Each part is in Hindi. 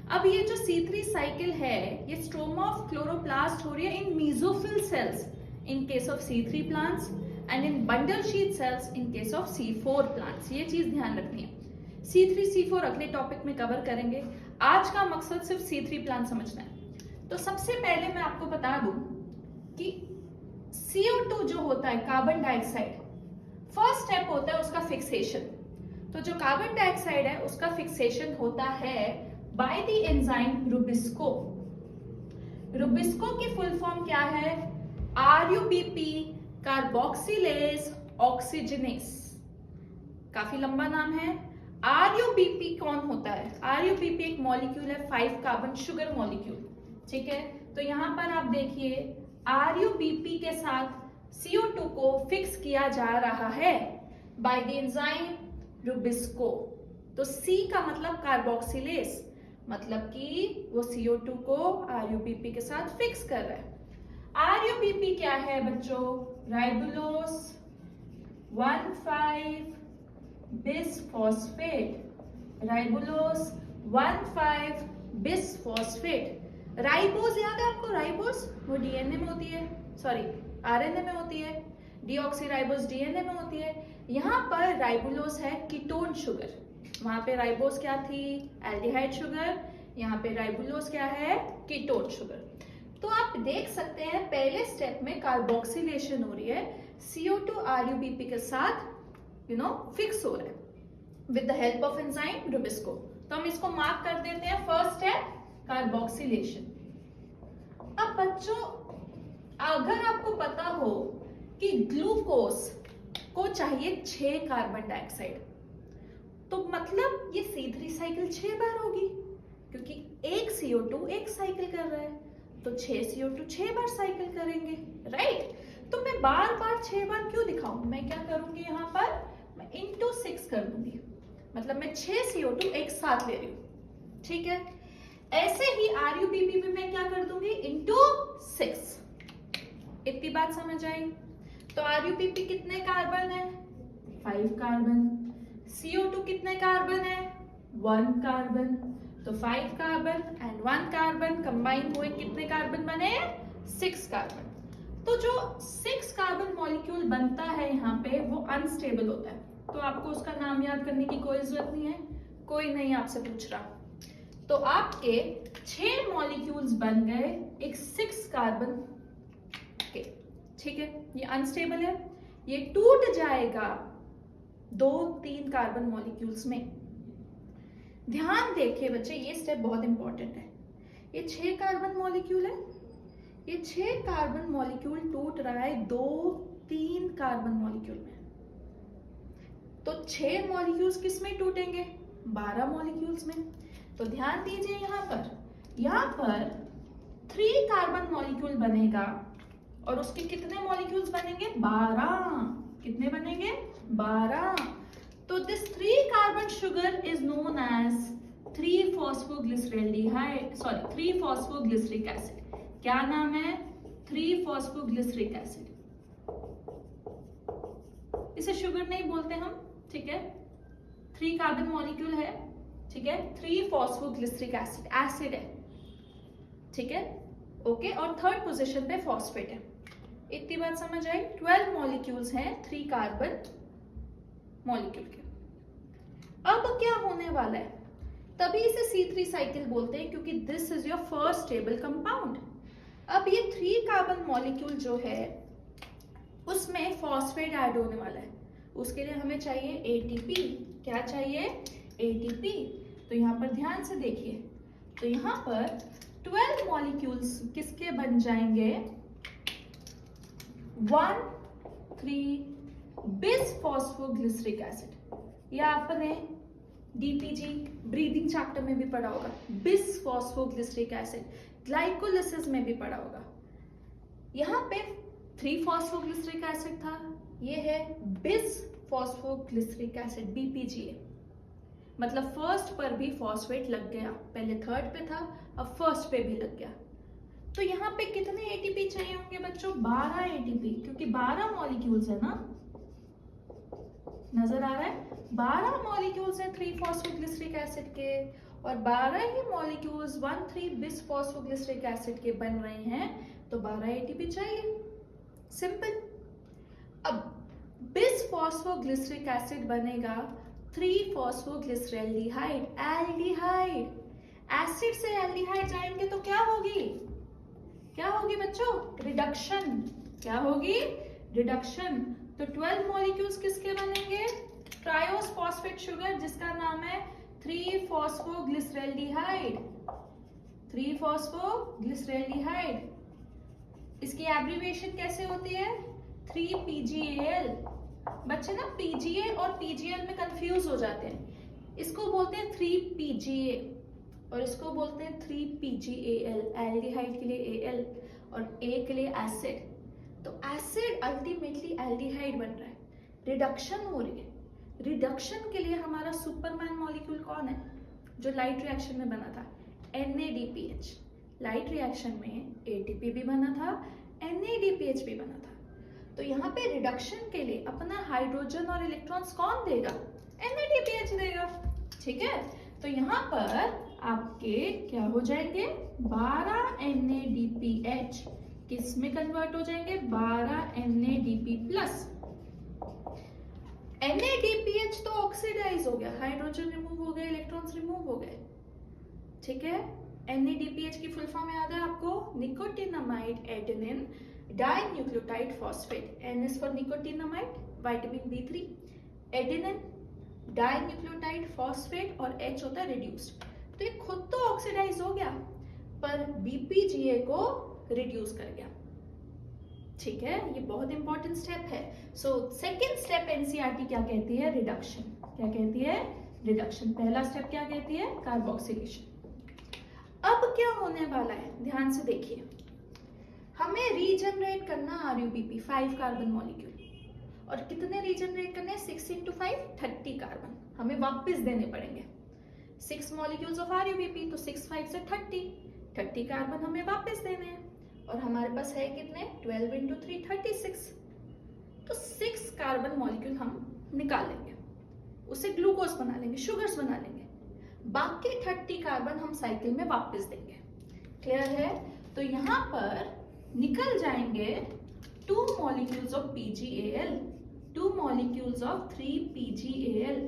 अब ये जो C3 साइकिल है ये स्ट्रोमा ऑफ क्लोरोप्लास्ट हो रही है in mesophyll cells in case of C3 plants and in bundle sheath cells in case of C4 plants. ये चीज ध्यान रखनी है। C3 C4 अगले टॉपिक में कवर करेंगे। आज का मकसद सिर्फ C3 प्लांट समझना है। तो सबसे पहले मैं आपको बता दूं कि CO2 जो होता है कार्बन डाइऑक्साइड, फर्स्ट स्टेप होता है उसका फिक्सेशन। तो जो कार्बन डाइऑक्साइड है उसका फिक्सेशन होता है by the enzyme Rubisco. Rubisco की फुल फॉर्म क्या है? RUBP carboxylase oxygenase. काफी लंबा नाम है। RUBP कौन होता है? RUBP एक मॉलिक्यूल है 5 कार्बन शुगर मॉलिक्यूल। ठीक है, तो यहां पर आप देखिए RUBP के साथ CO2 को फिक्स किया जा रहा है बाय द एंजाइम रुबिस्को। तो C का मतलब कार्बोक्सिलेज, मतलब कि वो CO2 को RUBP के साथ फिक्स कर रहा है। RUBP क्या है बच्चों? राइबुलोस 1,5 बिसफॉस्फेट। राइबुलोस 1,5 बिसफॉस्फेट। राइबोस याद है आपको? राइबोस वो डीएनए में होती है, सॉरी आरएनए में होती है। डीऑक्सीराइबोस डीएनए में होती है। यहाँ पर राइबुलोस है कीटोन शुगर। वहां पे राइबोस क्या थी? Aldehyde sugar. यहाँ पे राइबुलोस क्या है? Ketone sugar. तो आप देख सकते हैं पहले स्टेप में कार्बोक्सिलेशन हो रही है, CO2 RUBP के साथ फिक्स हो रहा है with the help of enzyme Rubisco. तो हम इसको मार्क कर देते हैं फर्स्ट स्टेप कार्बोक्सिलेशन। अब बच्चों अगर आपको पता हो कि ग्लूकोज को चाहिए 6 कार्बन डाइऑक्साइड, तो मतलब ये C3 साइकिल 6 बार होगी, क्योंकि एक CO2 एक साइकिल कर रहा है, तो 6 CO2 6 बार साइकिल करेंगे, राइट? तो मैं बार बार 6 बार क्यों दिखाऊं? मैं क्या करूंगी यहाँ पर? मैं इंटू 6 कर दूंगी, मतलब मैं 6 CO2 एक साथ ले रही हूँ। ठीक है, ऐसे ही RUBP में मैं क्या कर दूंगी? इंटू 6। इतनी बात समझ आई? तो RUBP कितने कार्बन है? 5 कार्बन। CO2 कितने कार्बन है? 1 कार्बन। तो 5 कार्बन एंड 1 कार्बन कंबाइन हुए कितने कार्बन बने? 6 कार्बन। तो जो 6 कार्बन मॉलिक्यूल बनता है यहाँ पे वो अनस्टेबल होता है। तो आपको उसका नाम याद करने की कोई जरूरत नहीं है, कोई नहीं आपसे पूछ रहा। तो आपके 6 मॉलिक्यूल्स बन गए एक 6 कार्बन के। ठीक है, ये अनस्टेबल है, ये टूट जाएगा 2-3 कार्बन मॉलिक्यूल्स में। ध्यान देखिए बच्चे, ये स्टेप बहुत इंपॉर्टेंट है। ये 6 कार्बन मॉलिक्यूल है, ये 6 कार्बन मॉलिक्यूल टूट रहा है 2-3 कार्बन मॉलिक्यूल में। तो 6 मॉलिक्यूल्स किस में टूटेंगे? 12 मॉलिक्यूल्स में। तो ध्यान दीजिए यहाँ पर 3 कार्बन मॉलिक्यूल बनेगा और उसके कितने मॉलिक्यूल्स बनेंगे? 12। कितने बनेंगे? 12। तो this 3 carbon sugar is known as three phosphoglyceraldehyde, sorry three phosphoglyceric acid. क्या नाम है? 3-फॉस्फोग्लिसरिक एसिड। इसे शुगर नहीं बोलते हम, ठीक है? 3 कार्बन मॉलिक्यूल है, ठीक है? 3-फॉस्फोग्लिसरिक एसिड, एसिड है, ठीक है? ओके, और थर्ड पोजीशन पे फॉस्फेट है। इतनी बात समझ आई? 12 मॉलिक्यूल्स हैं 3 कार्बन मॉलिक्यूल के। अब क्या होने वाला है? तभी इसे C3 साइकिल बोलते हैं, क्योंकि this is your first stable compound. अब ये 3 कार्बन मॉलिक्यूल जो है उसमें फॉस्फेट ऐड होने वाला है। उसके लिए हमें चाहिए ATP। क्या चाहिए? ATP। तो यहाँ पर ध्यान से देखिए, तो यहाँ पर 12 मॉलिक्यूल्स किसके बन जाएंगे? 1,3 बिसफॉस्फोग्लिसरिक एसिड। यह आपने DPG ब्रीदिंग चैप्टर में भी पढ़ा होगा। बिसफॉस्फोग्लिसरिक एसिड ग्लाइकोलिसिस में भी पढ़ा होगा। यहाँ पे 3-फॉस्फोग्लिसरिक एसिड था, ये है बिसफॉस्फोग्लिसरिक एसिड, BPGA। मतलब फर्स्ट पर भी फॉस्फेट लग गया, पहले थर्ड पे था, अब फर्स्ट पे भी लग गया। तो यहाँ पे कितने ATP चाहिए होंगे बच्चों? 12 ATP, क्योंकि 12 मॉलिक्यूल्स है ना, नजर आ रहा है? 12 मॉलिक्यूल्स हैं 3-फॉस्फोग्लिसरिक एसिड के, और 12 ही मॉलिक्यूल्स 1,3 बिस फॉस्फोग्लिसरिक एसिड के बन रहे हैं तो 12 एटीपी चाहिए। सिंपल। अब बिस फॉस्फोग्लिसरिक एसिड बनेगा 3 फॉस्फोग्लिसरैल्डिहाइड, एल्डिहाइड। एसिड से एल्डिहाइड जाएंगे तो क्या होगी? क्या होगी बच्चों? रिडक्शन। क्या होगी? रिडक्शन। तो 12 मॉलिक्यूल्स किसके बनेंगे? ट्रायोस फॉस्फेट शुगर जिसका नाम है 3 फॉस्फोग्लिसरैल्डिहाइड। 3 फॉस्फोग्लिसरैल्डिहाइड। इसकी एब्रिविएशन कैसे होती है? 3PGAL। बच्चे ना PGA और PGL में कंफ्यूज हो जाते हैं। इसको बोलते हैं 3PGA और इसको बोलते हैं 3PGAL। एल्डिहाइड के लिए AL और A के लिए एसिड। तो एसिड अल्टीमेटली एल्डिहाइड बन रहा है, रिडक्शन हो रही है। रिडक्शन के लिए हमारा सुपरमैन मॉलिक्यूल कौन है जो लाइट रिएक्शन में बना था? NADPH। लाइट रिएक्शन में ATP भी बना था, NADPH भी बना था। तो यहाँ पे रिडक्शन के लिए अपना हाइड्रोजन और इलेक्ट्रॉन्स कौन देगा? NADPH देगा। ठीक है, तो यहाँ पर आपके क्या हो जाएंगे? 12 NADPH किस में कन्वर्ट हो जाएंगे? 12 NADP प्लस। NADPH तो ऑक्सीडाइज हो गया, हाइड्रोजन रिमूव हो गए, इलेक्ट्रॉन्स रिमूव हो गए। ठीक है, NADPH की फुल फॉर्म याद है आपको? Nicotinamide adenine dinucleotide phosphate. N is for nicotinamide, vitamin B3, adenine dinucleotide phosphate और H होता है रिड्यूस्ड। तो ये खुद तो ऑक्सीडाइज हो गया पर BPGA को रिड्यूस कर गया। ठीक है, ये बहुत इंपॉर्टेंट स्टेप है। सो सेकेंड स्टेप एनसीईआरटी क्या कहती है? रिडक्शन। क्या कहती है? रिडक्शन। पहला स्टेप क्या कहती है? कार्बोक्सिलेशन। अब क्या होने वाला है? ध्यान से देखिए, हमें रीजनरेट करना RUBP 5 कार्बन मॉलिक्यूल। और कितने रीजनरेट करने? 6 × 5 30 कार्बन हमें वापस देने पड़ेंगे। 6 मॉलिक्यूल्स ऑफ RUBP, तो 6 5 से 30 कार्बन हमें वापस देने हैं। और हमारे पास है कितने? 12 × 3 36। तो 6 कार्बन मॉलिक्यूल हम निकाल लेंगे, उसे ग्लूकोज बना लेंगे, शुगर्स बना लेंगे। बाकी 30 कार्बन हम साइकिल में वापस देंगे। क्लियर है? तो यहाँ पर निकल जाएंगे 2 molecules of PGAL, 2 molecules of 3PGAL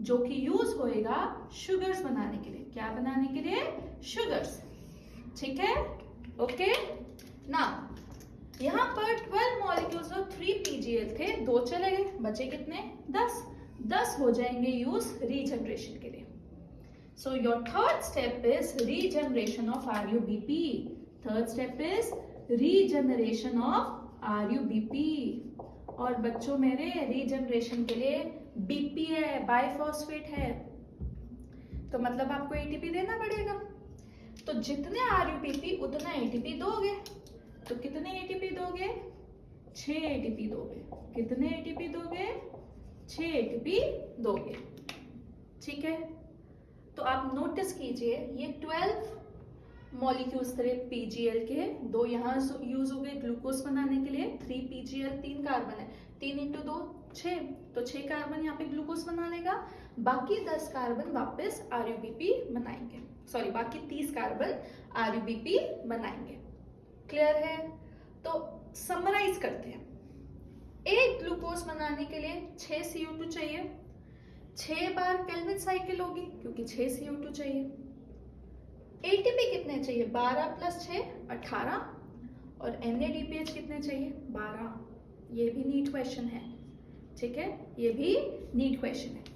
जो कि यूज होएगा शुगर्स बनाने के लिए। क्या बनाने के लिए? शुगर्स। ठीक है, ओके ना। यहाँ पर 12 मॉलिक्यूल्स ऑफ 3PGAL थे, 2 चले गए, बचे कितने? 10 हो जाएंगे यूज रीजनरेशन के लिए। So your third step is regeneration of RUBP। Third step is regeneration of RUBP। और बच्चों मेरे रीजनरेशन के लिए BP है, बाइफॉस्फेट है, तो मतलब आपको ATP देना पड़ेगा। तो जितने RUBP उतना ATP दोगे। तो कितने ATP दोगे? 6 ATP दोगे। कितने ATP दोगे? 6 ATP दोगे। ठीक है, तो आप नोटिस कीजिए ये 12 मॉलिक्यूल्स थे PGL के, 2 यहाँ यूज हो गए ग्लूकोज बनाने के लिए। 3PGL 3 कार्बन है, 3 × 2 6, तो 6 कार्बन यहाँ पे ग्लूकोज बना लेगा। बाकी 10 कार्बन वापस RUBP बनाएंगे, सॉरी बाकी 30 कार्बन RUBP बनाएंगे। क्लियर है? तो समराइज करते हैं। एक ग्लूकोज बनाने के लिए 6 CO2 चाहिए, 6 बार केल्विन साइकिल होगी क्योंकि 6 CO2 चाहिए। ATP कितने चाहिए? 12 + 6 18। और NADPH कितने चाहिए? 12। ये भी नीट क्वेश्चन है। ठीक है, ये भी नीट क्वेश्चन है।